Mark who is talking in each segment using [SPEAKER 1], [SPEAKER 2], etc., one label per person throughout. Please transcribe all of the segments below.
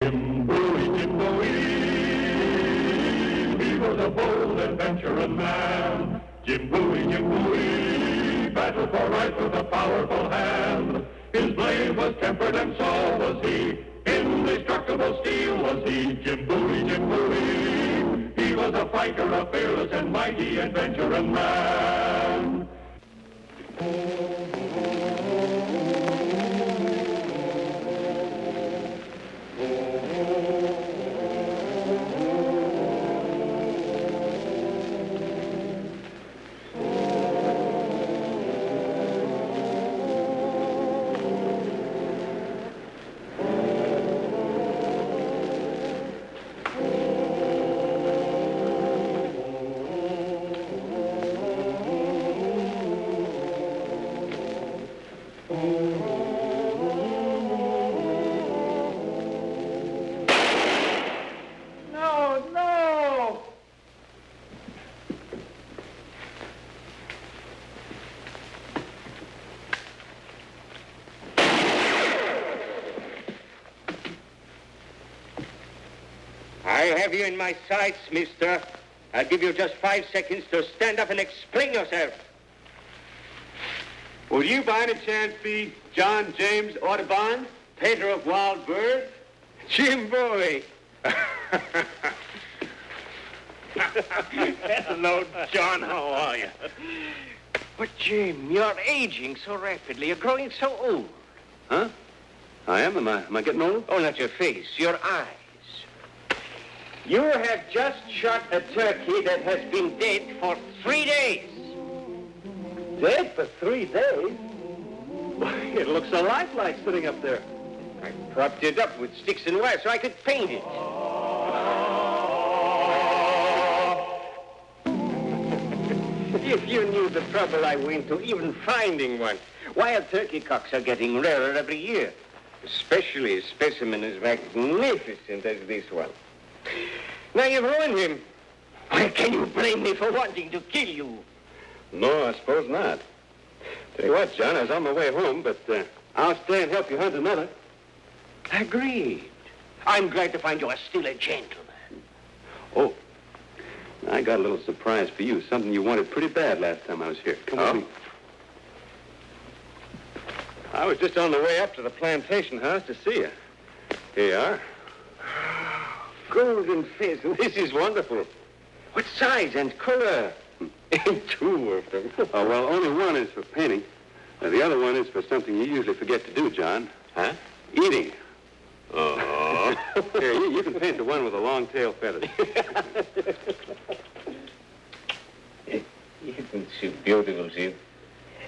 [SPEAKER 1] Jim Bowie, he was a bold adventurer man. Jim Bowie, battled for right with a powerful hand. His blade was tempered and so was he. Indestructible steel was he. Jim Bowie, he was a fighter, a fearless and mighty adventurer man.
[SPEAKER 2] I have you in my sights, mister. I'll give you just 5 seconds to stand up and explain yourself.
[SPEAKER 3] Would you by any chance be John James Audubon, painter of wild birds?
[SPEAKER 2] Jim Bowie.
[SPEAKER 3] Hello, John. How are you?
[SPEAKER 2] But, Jim, you're aging so rapidly. You're growing so old.
[SPEAKER 3] Huh? I am? Am I getting old?
[SPEAKER 2] Oh, not your face, your eyes. You have just shot a turkey that has been dead for 3 days.
[SPEAKER 3] Dead for 3 days? Why, it looks so lifelike sitting up there.
[SPEAKER 2] I propped it up with sticks and wire so I could paint it. If you knew the trouble I went to even finding one. Wild turkey cocks are getting rarer every year, especially a specimen as magnificent as this one. Now you've ruined him. Why can you blame me for wanting to kill you?
[SPEAKER 3] No, I suppose not. Tell you what, John, I was on my way home, but I'll stay and help you hunt another.
[SPEAKER 2] Agreed. I'm glad to find you are still a gentleman.
[SPEAKER 3] Oh, I got a little surprise for you. Something you wanted pretty bad last time I was here. Come with me. I was just on the way up to the plantation house to see you. Here you are.
[SPEAKER 2] Golden pheasant. This is wonderful. What size and color? Two of them.
[SPEAKER 3] Oh, well, only one is for painting. The other one is for something you usually forget to do, John.
[SPEAKER 2] Huh?
[SPEAKER 3] Eating.
[SPEAKER 2] Oh.
[SPEAKER 3] Here, you can paint the one with the long tail feathers.
[SPEAKER 2] It's so beautiful, Jim.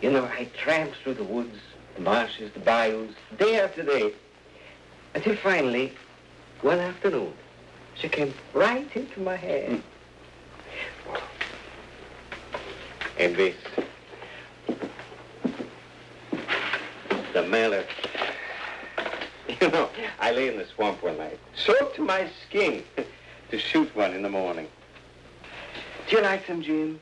[SPEAKER 2] You know, I tramped through the woods, the marshes, the bayous, day after day, until finally, one afternoon, she came right into my head. And this. The mallard. You know, I lay in the swamp one night, soaked to my skin, to shoot one in the morning. Do you like them, Jim?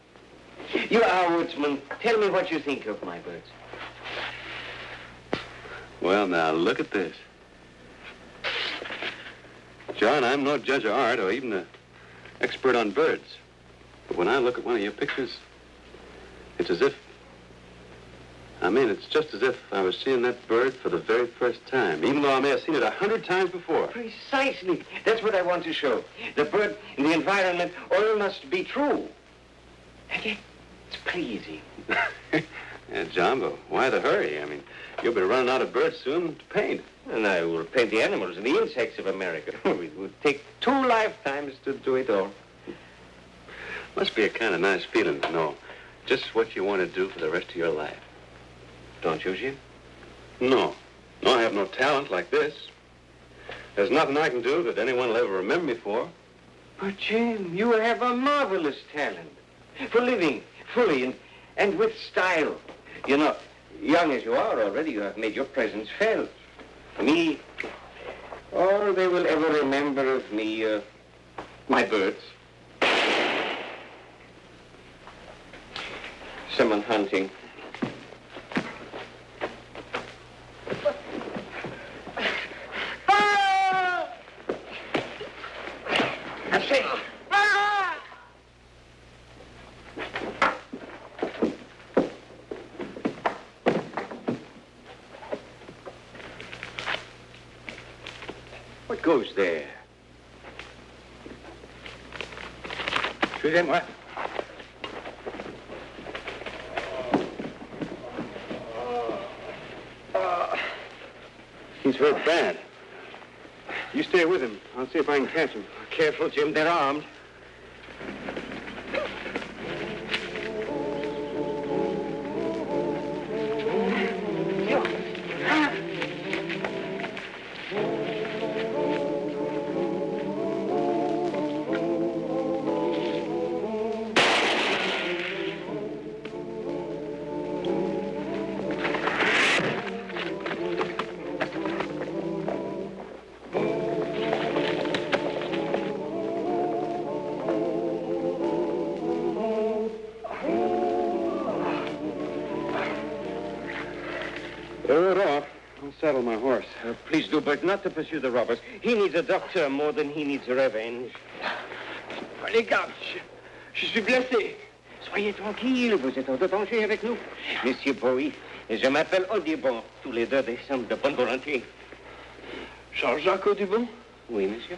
[SPEAKER 2] You are a woodsman. Tell me what you think of my birds.
[SPEAKER 3] Well, now, look at this. John, I'm no judge of art or even an expert on birds. But when I look at one of your pictures, it's as if... it's just as if I was seeing that bird for the very first time, even though I may have seen it 100 times before.
[SPEAKER 2] Precisely. That's what I want to show. The bird and the environment all must be true. And yet, it's pleasing.
[SPEAKER 3] Yeah, John, but why the hurry? You'll be running out of birds soon to paint.
[SPEAKER 2] And I will paint the animals and the insects of America. It would take 2 lifetimes to do it all.
[SPEAKER 3] Must be a kind of nice feeling to know just what you want to do for the rest of your life.
[SPEAKER 2] Don't you, Jim?
[SPEAKER 3] No. No, I have no talent like this. There's nothing I can do that anyone will ever remember me for.
[SPEAKER 2] But, Jim, you have a marvelous talent for living fully and with style. You know, young as you are already, you have made your presence felt. Me, all they will ever remember of me, my birds. Someone hunting. I say. What goes there? Suivez-moi. He's hurt bad. You stay with him. I'll see if I can catch him. Careful, Jim. They're armed. Saddle my horse. Please do, but not to pursue the robbers. He needs a doctor more than he needs revenge.
[SPEAKER 4] Les gars, je suis blessé.
[SPEAKER 2] Soyez tranquille, vous êtes hors de danger avec nous. Monsieur Bowie, je m'appelle Audubon. Tous les deux descendent de bonne volonté.
[SPEAKER 4] Jean-Jacques Audubon?
[SPEAKER 2] Oui, monsieur.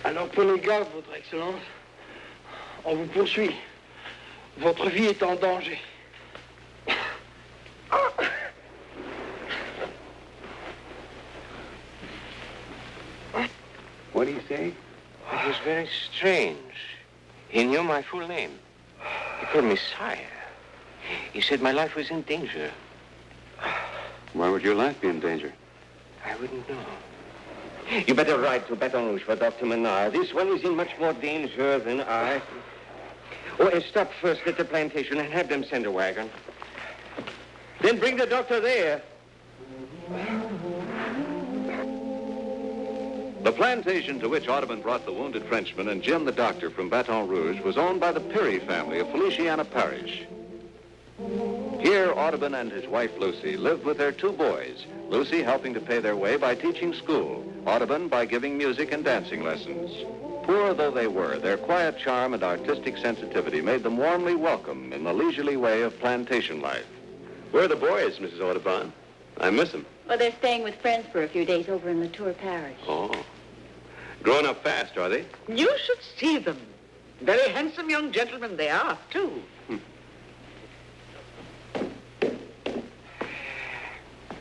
[SPEAKER 4] Alors prenez garde, votre Excellence. On vous poursuit. Votre vie est en danger.
[SPEAKER 2] What do you say? It was very strange. He knew my full name. He called me sire. He said my life was in danger.
[SPEAKER 3] Why would your life be in danger?
[SPEAKER 2] I wouldn't know. You better ride to Baton Rouge for Dr. Menard. This one is in much more danger than I. Oh, and stop first at the plantation and have them send a wagon. Then bring the doctor there.
[SPEAKER 3] The plantation to which Audubon brought the wounded Frenchman and Jim the doctor from Baton Rouge was owned by the Peary family of Feliciana Parish. Here, Audubon and his wife, Lucy, lived with their two boys, Lucy helping to pay their way by teaching school, Audubon by giving music and dancing lessons. Poor though they were, their quiet charm and artistic sensitivity made them warmly welcome in the leisurely way of plantation life. Where are the boys, Mrs. Audubon? I miss them.
[SPEAKER 5] Well, they're staying with friends for a few days over in Latour Parish.
[SPEAKER 3] Oh. Growing up fast, are they?
[SPEAKER 6] You should see them. Very handsome young gentlemen they are, too.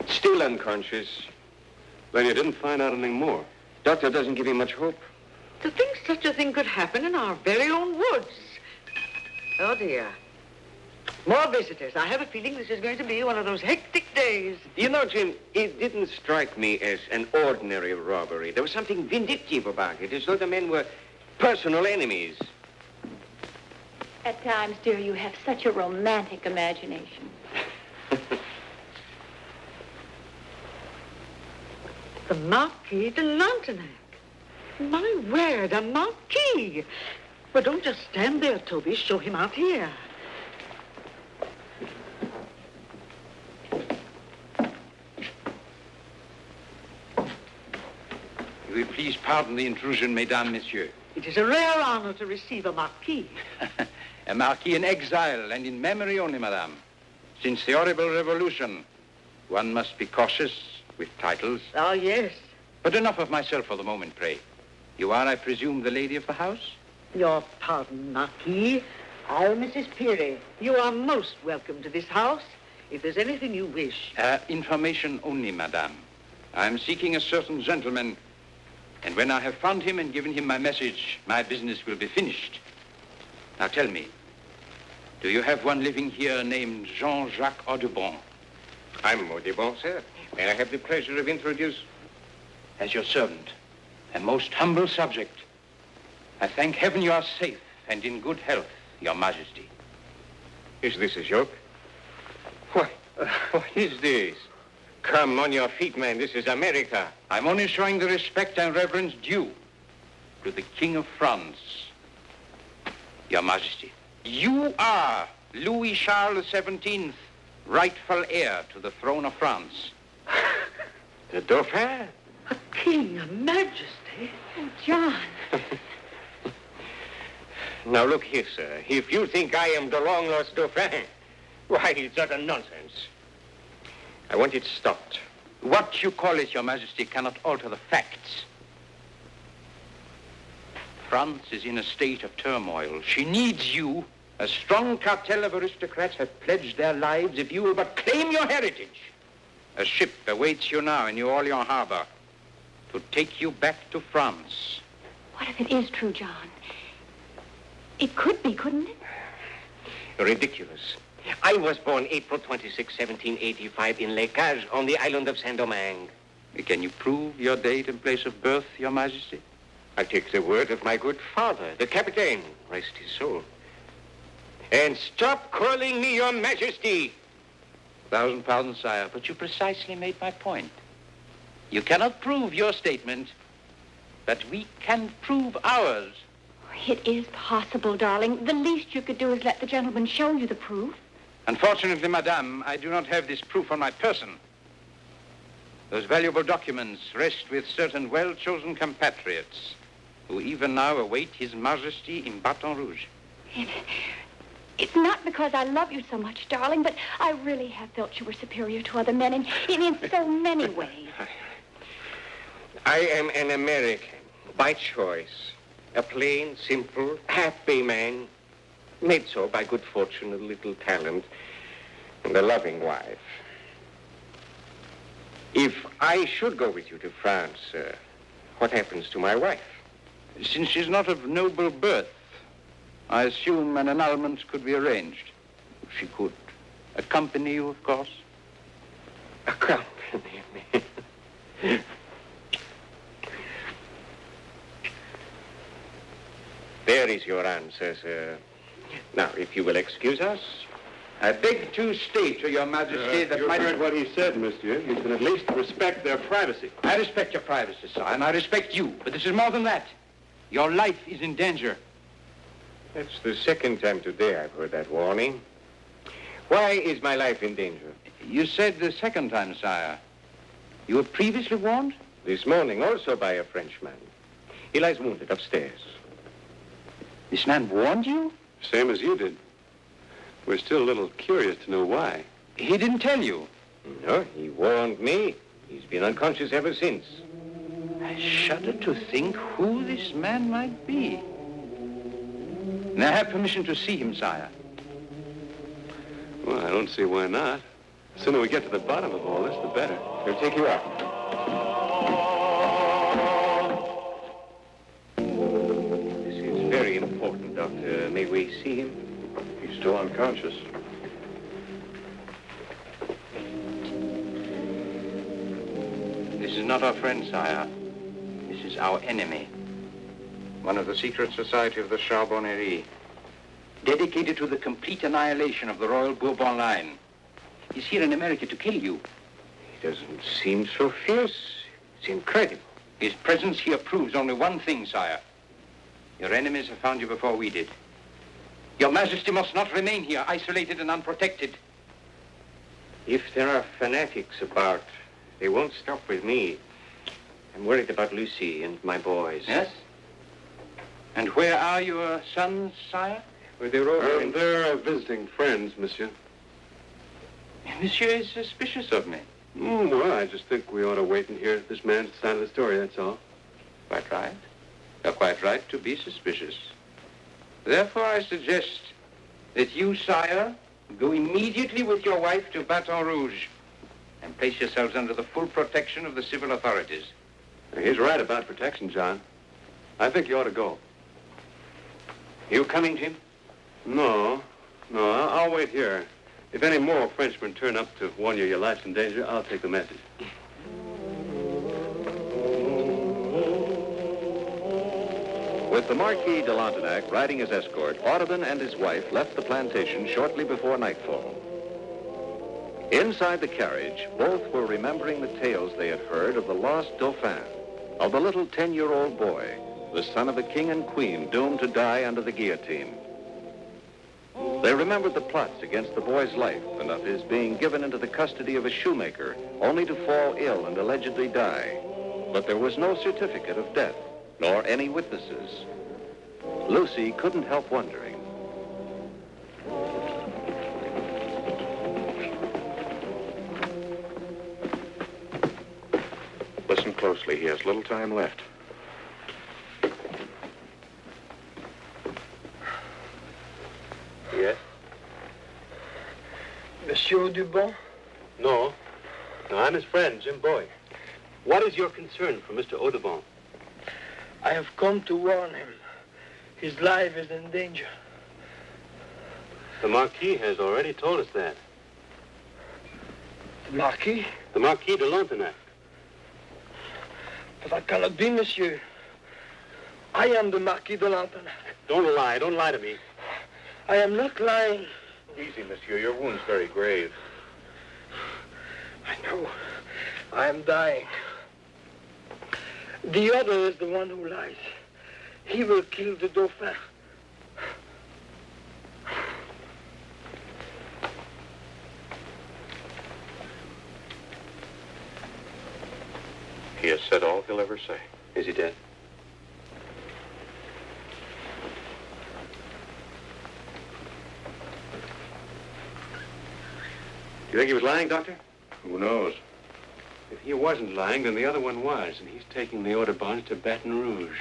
[SPEAKER 2] Still unconscious.
[SPEAKER 3] Then you didn't find out anything more.
[SPEAKER 2] Doctor doesn't give him much hope.
[SPEAKER 6] To think such a thing could happen in our very own woods. Oh, dear. More visitors. I have a feeling this is going to be one of those hectic days.
[SPEAKER 2] You know, Jim, it didn't strike me as an ordinary robbery. There was something vindictive about it, as though the men were personal enemies.
[SPEAKER 5] At times, dear, you have such a romantic imagination.
[SPEAKER 6] The Marquis de Antoinette. My word, a Marquis. Well, don't just stand there, Toby. Show him out here.
[SPEAKER 7] Will you please pardon the intrusion, mesdames, messieurs?
[SPEAKER 6] It is a rare honor to receive a Marquis.
[SPEAKER 7] A Marquis in exile and in memory only, madame. Since the horrible revolution, one must be cautious with titles.
[SPEAKER 6] Oh, yes.
[SPEAKER 7] But enough of myself for the moment, pray. You are, I presume, the lady of the house?
[SPEAKER 6] Your pardon, Marquis. I'm Mrs. Peary. You are most welcome to this house. If there's anything you wish.
[SPEAKER 7] Information only, madame. I'm seeking a certain gentleman, and when I have found him and given him my message, my business will be finished. Now tell me, do you have one living here named Jean-Jacques Audubon?
[SPEAKER 2] I'm Audubon, sir. May I have the pleasure of introducing...
[SPEAKER 7] As your servant, a most humble subject. I thank heaven you are safe and in good health, your majesty.
[SPEAKER 2] Is this a joke? What is this? Come on your feet, man. This is America.
[SPEAKER 7] I'm only showing the respect and reverence due to the King of France, your majesty. You are Louis Charles XVII, rightful heir to the throne of France.
[SPEAKER 2] The Dauphin?
[SPEAKER 6] A king, a majesty.
[SPEAKER 5] Oh, John.
[SPEAKER 2] Now, look here, sir. If you think I am the long-lost Dauphin, why, it's utter nonsense. I want it stopped.
[SPEAKER 7] What you call it, Your Majesty, cannot alter the facts. France is in a state of turmoil. She needs you. A strong cartel of aristocrats have pledged their lives if you will but claim your heritage. A ship awaits you now in New Orleans harbor to take you back to France.
[SPEAKER 5] What if it is true, John? It could be, couldn't it?
[SPEAKER 2] Ridiculous. I was born April 26, 1785 in Les Cages on the island of Saint-Domingue.
[SPEAKER 7] Can you prove your date and place of birth, Your Majesty?
[SPEAKER 2] I take the word of my good father, the Captain, rest his soul. And stop calling me Your Majesty.
[SPEAKER 7] 1,000 pardons, sire, but you precisely made my point. You cannot prove your statement, but we can prove ours.
[SPEAKER 5] It is possible, darling. The least you could do is let the gentleman show you the proof.
[SPEAKER 7] Unfortunately, madame, I do not have this proof on my person. Those valuable documents rest with certain well-chosen compatriots who even now await His Majesty in Baton Rouge.
[SPEAKER 5] It's not because I love you so much, darling, but I really have felt you were superior to other men in so many ways.
[SPEAKER 2] I am an American by choice. A plain, simple, happy man, made so by good fortune, a little talent, and a loving wife. If I should go with you to France, what happens to my wife?
[SPEAKER 7] Since she's not of noble birth, I assume an annulment could be arranged. She could accompany you, of course.
[SPEAKER 2] Accompany me? There is your answer, sir. Now, if you will excuse us.
[SPEAKER 7] I beg to state to Your Majesty that
[SPEAKER 3] You
[SPEAKER 7] my...
[SPEAKER 3] heard what he said, monsieur. You can at least respect their privacy.
[SPEAKER 7] I respect your privacy, sir, and I respect you. But this is more than that. Your life is in danger.
[SPEAKER 2] That's the second time today I've heard that warning. Why is my life in danger?
[SPEAKER 7] You said the second time, sire. You were previously warned?
[SPEAKER 2] This morning, also by a Frenchman. He lies wounded upstairs.
[SPEAKER 7] This man warned you?
[SPEAKER 3] Same as you did. We're still a little curious to know why.
[SPEAKER 7] He didn't tell you?
[SPEAKER 2] No, he warned me. He's been unconscious ever since.
[SPEAKER 7] I shudder to think who this man might be. And I have permission to see him, sire.
[SPEAKER 3] Well, I don't see why not. The sooner we get to the bottom of all this, the better.
[SPEAKER 2] He'll take you out. This is very important, Doctor. May we see him?
[SPEAKER 3] He's still unconscious.
[SPEAKER 7] This is not our friend, sire. This is our enemy. One of the secret society of the Charbonnerie, dedicated to the complete annihilation of the Royal Bourbon line. He's here in America to kill you.
[SPEAKER 2] He doesn't seem so fierce. It's incredible.
[SPEAKER 7] His presence here proves only one thing, sire. Your enemies have found you before we did. Your Majesty must not remain here, isolated and unprotected.
[SPEAKER 2] If there are fanatics about, they won't stop with me. I'm worried about Lucy and my boys.
[SPEAKER 7] Yes? And where are your sons, sire?
[SPEAKER 2] Well, they're over in...
[SPEAKER 3] They're visiting friends, monsieur.
[SPEAKER 7] Monsieur is suspicious of me.
[SPEAKER 3] Well, I just think we ought to wait and hear this man's side of the story, that's all.
[SPEAKER 7] Quite right. You're quite right to be suspicious. Therefore, I suggest that you, sire, go immediately with your wife to Baton Rouge and place yourselves under the full protection of the civil authorities.
[SPEAKER 3] He's right about protection, John. I think you ought to go.
[SPEAKER 2] You coming, Jim?
[SPEAKER 3] No, I'll wait here. If any more Frenchmen turn up to warn you your life's in danger, I'll take the message.
[SPEAKER 8] With the Marquis de Lantenac riding as escort, Audubon and his wife left the plantation shortly before nightfall. Inside the carriage, both were remembering the tales they had heard of the lost Dauphin, of the little 10-year-old boy, the son of the king and queen doomed to die under the guillotine. They remembered the plots against the boy's life and of his being given into the custody of a shoemaker, only to fall ill and allegedly die. But there was no certificate of death. nor any witnesses. Lucy couldn't help wondering.
[SPEAKER 9] Listen closely. He has little time left.
[SPEAKER 3] Yes?
[SPEAKER 4] Monsieur Audubon?
[SPEAKER 3] No. No, I'm his friend, Jim Bowie. What is your concern for Mr. Audubon?
[SPEAKER 4] I have come to warn him. His life is in danger.
[SPEAKER 3] The Marquis has already told us that.
[SPEAKER 4] The Marquis?
[SPEAKER 3] The Marquis de Antoinette.
[SPEAKER 4] But that cannot be, monsieur. I am the Marquis de Antoinette.
[SPEAKER 3] Don't lie to me.
[SPEAKER 4] I am not lying.
[SPEAKER 9] Easy, monsieur. Your wound's very grave.
[SPEAKER 4] I know. I am dying. The other is the one who lies. He will kill the Dauphin.
[SPEAKER 9] He has said all he'll ever say.
[SPEAKER 3] Is he dead? Do you think he was lying, Doctor?
[SPEAKER 9] Who knows?
[SPEAKER 3] If he wasn't lying, then the other one was, and he's taking the Audubons to Baton Rouge.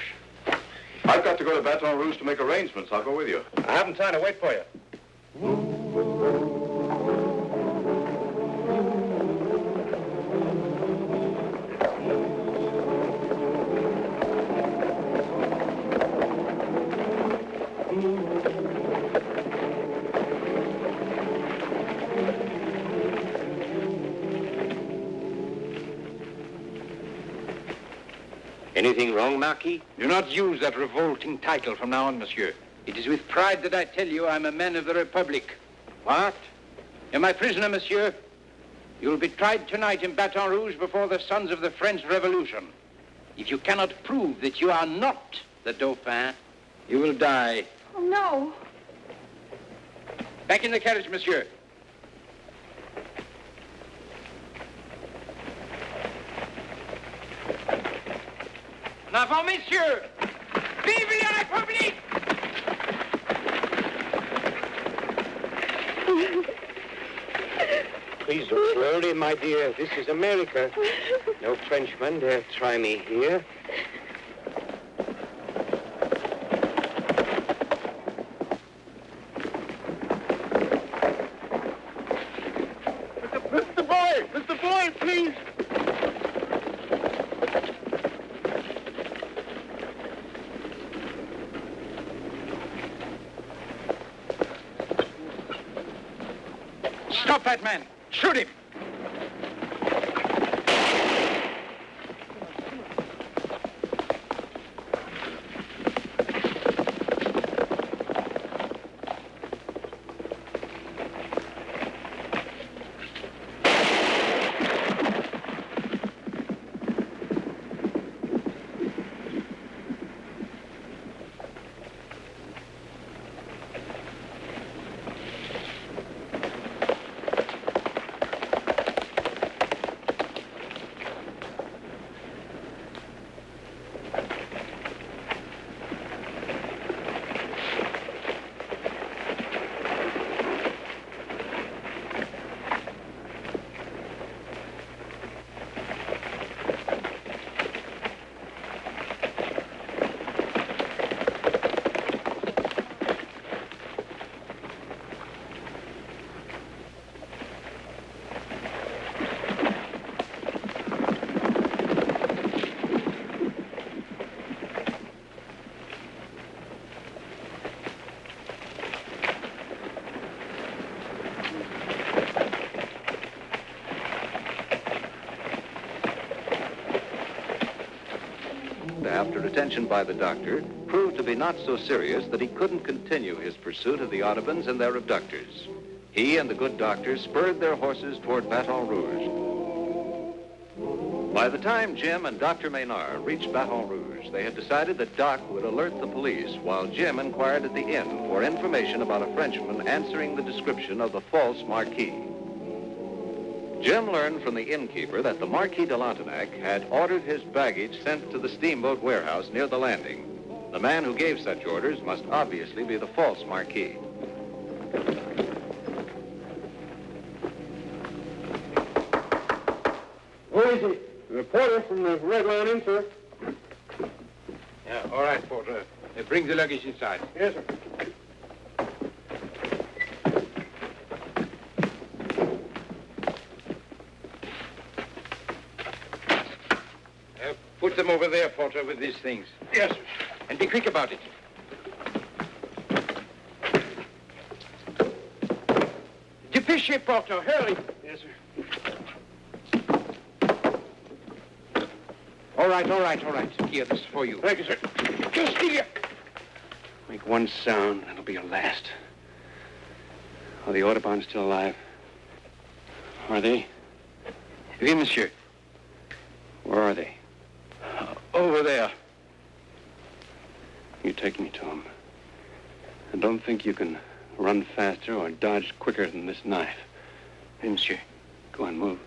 [SPEAKER 9] I've got to go to Baton Rouge to make arrangements. I'll go with you.
[SPEAKER 3] I haven't time to wait for you.
[SPEAKER 2] Anything wrong, Marquis?
[SPEAKER 7] Do not use that revolting title from now on, monsieur. It is with pride that I tell you I'm a man of the Republic.
[SPEAKER 2] What?
[SPEAKER 7] You're my prisoner, monsieur. You'll be tried tonight in Baton Rouge before the sons of the French Revolution. If you cannot prove that you are not the Dauphin, you will die.
[SPEAKER 5] Oh, no.
[SPEAKER 7] Back in the carriage, monsieur. En avant, messieurs! Vive la République!
[SPEAKER 2] Please look slowly, my dear. This is America. No Frenchman dare try me here.
[SPEAKER 9] Mr. Bowie, please.
[SPEAKER 7] Stop that man! Shoot him!
[SPEAKER 8] After detention by the doctor, proved to be not so serious that he couldn't continue his pursuit of the Audubons and their abductors. He and the good doctor spurred their horses toward Baton Rouge. By the time Jim and Dr. Maynard reached Baton Rouge, they had decided that Doc would alert the police while Jim inquired at the inn for information about a Frenchman answering the description of the false Marquis. Jim learned from the innkeeper that the Marquis de Lantenac had ordered his baggage sent to the steamboat warehouse near the landing. The man who gave such orders must obviously be the false Marquis.
[SPEAKER 2] Who is he? The porter from the Red Lion Inn, sir.
[SPEAKER 7] Yeah, all right, porter. Bring the luggage inside.
[SPEAKER 2] Yes, sir.
[SPEAKER 7] Put them over there, porter, with these things.
[SPEAKER 2] Yes, sir.
[SPEAKER 7] And be quick about it. Dépêchez, porter, hurry.
[SPEAKER 2] Yes, sir.
[SPEAKER 7] All right. Here, this is for you.
[SPEAKER 2] Thank you, sir.
[SPEAKER 7] Just here. Make one sound, that'll be your last. Are the Audubons still alive? Are they? Oui, monsieur. Where are they? Over there. You take me to them. And don't think you can run faster or dodge quicker than this knife. Oui, monsieur. Go on, move.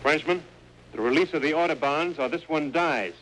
[SPEAKER 3] Frenchman, the release of the Audubons or this one dies.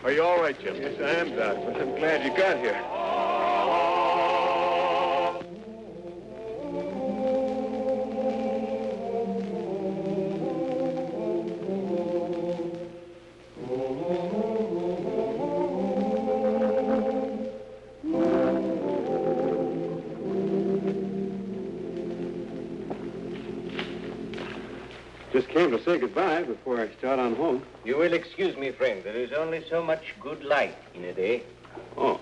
[SPEAKER 9] Are you all right, Jim?
[SPEAKER 3] Yes, I am, Doc, but I'm glad you got here. Just came to say goodbye before I start on home.
[SPEAKER 2] You will excuse me, friend. There is only so much good light in a day.
[SPEAKER 3] Oh.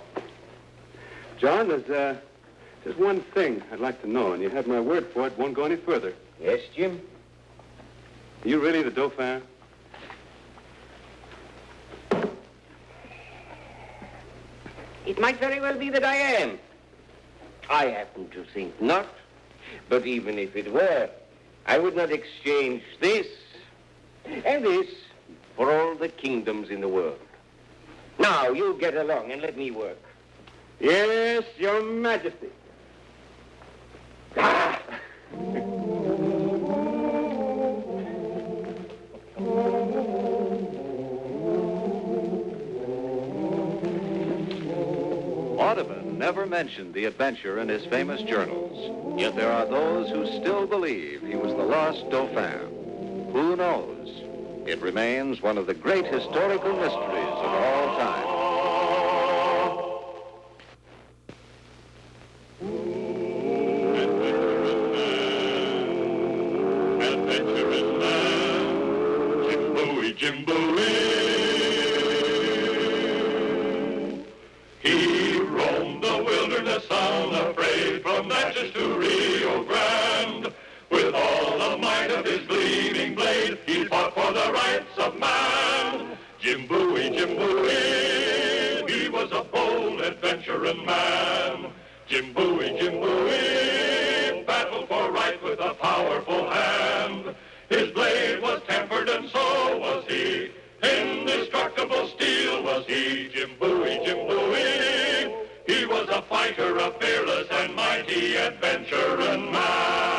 [SPEAKER 3] John, there's just one thing I'd like to know, and you have my word for it, won't go any further.
[SPEAKER 2] Yes, Jim?
[SPEAKER 3] Are you really the Dauphin?
[SPEAKER 2] It might very well be that I am. I happen to think not. But even if it were, I would not exchange this and this for all the kingdoms in the world. Now, you get along and let me work.
[SPEAKER 3] Yes, Your Majesty.
[SPEAKER 2] Ah!
[SPEAKER 8] Audubon never mentioned the adventure in his famous journals, yet there are those who still believe he was the lost Dauphin. Who knows? It remains one of the great historical mysteries of all time.
[SPEAKER 1] Adventurous man, Jim Bowie, Jim Bowie. He roamed the wilderness unafraid, from Natchez to Rio Grande. With all the might of his gleaming blade, he fought for the rights of man. Jim Bowie, he was a bold adventuring man. Jim Bowie, battled for right with a powerful hand. His blade was tempered and so was he. Indestructible steel was he. Jim Bowie, he was a fighter, a fearless and mighty adventuring man.